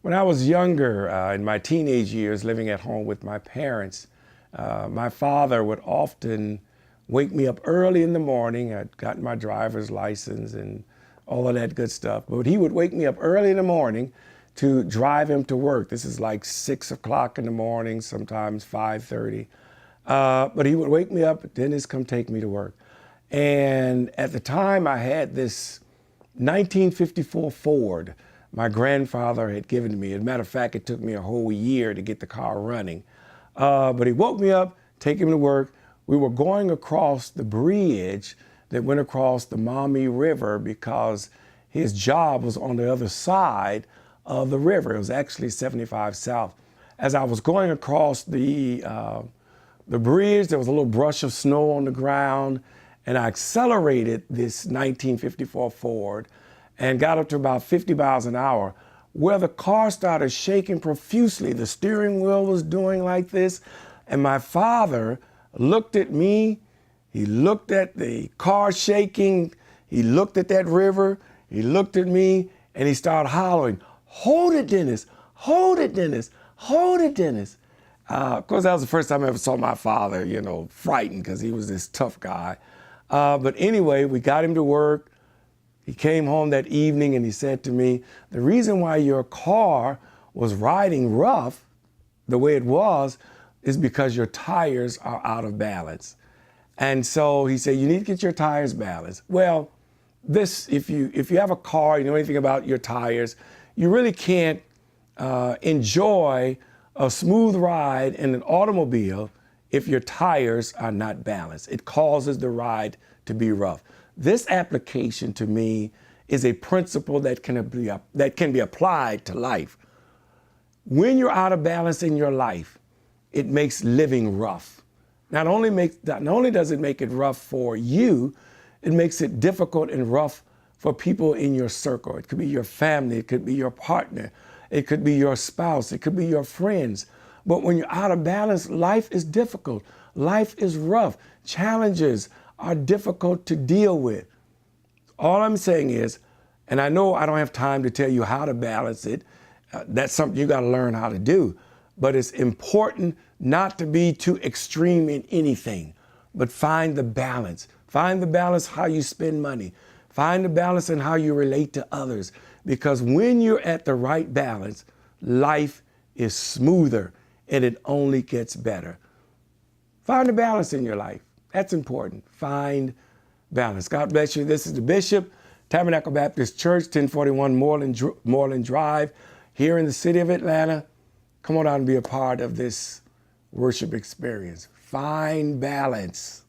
When I was younger, in my teenage years, living at home with my parents, my father would often wake me up early in the morning. I'd gotten my driver's license and all of that good stuff. But he would wake me up early in the morning to drive him to work. This is like 6 o'clock in the morning, sometimes 5:30. But he would wake me up, Dennis, come take me to work. And at the time, I had this 1954 Ford my grandfather had given to me. As a matter of fact, it took me a whole year to get the car running. But he woke me up, take him to work. We were going across the bridge that went across the Maumee River because his job was on the other side of the river. It was actually 75 South. As I was going across the bridge, there was a little brush of snow on the ground, and I accelerated this 1954 Ford and got up to about 50 miles an hour, where the car started shaking profusely. The steering wheel was doing like this, and my father looked at me, he looked at the car shaking, he looked at that river, he looked at me, and he started hollering, "Hold it, Dennis, hold it, Dennis, hold it, Dennis." Of course, that was the first time I ever saw my father, frightened, because he was this tough guy. But anyway, we got him to work. He came home that evening and he said to me, "The reason why your car was riding rough the way it was is because your tires are out of balance." And so he said, "You need to get your tires balanced." Well, if you have a car, you know anything about your tires, you really can't enjoy a smooth ride in an automobile if your tires are not balanced. It causes the ride to be rough. This application to me is a principle that can be applied to life. When you're out of balance in your life, it makes living rough. Not only does it make it rough for you, it makes it difficult and rough for people in your circle. It could be your family, it could be your partner, it could be your spouse, it could be your friends. But when you're out of balance, life is difficult. Life is rough. Challenges are difficult to deal with. All I'm saying is, and I know I don't have time to tell you how to balance it. That's something you got to learn how to do. But it's important not to be too extreme in anything, but find the balance. Find the balance how you spend money. Find the balance in how you relate to others. Because when you're at the right balance, life is smoother and it only gets better. Find the balance in your life. That's important. Find balance. God bless you. This is the Bishop, Tabernacle Baptist Church, 1041 Moreland Drive, here in the city of Atlanta. Come on out and be a part of this worship experience. Find balance.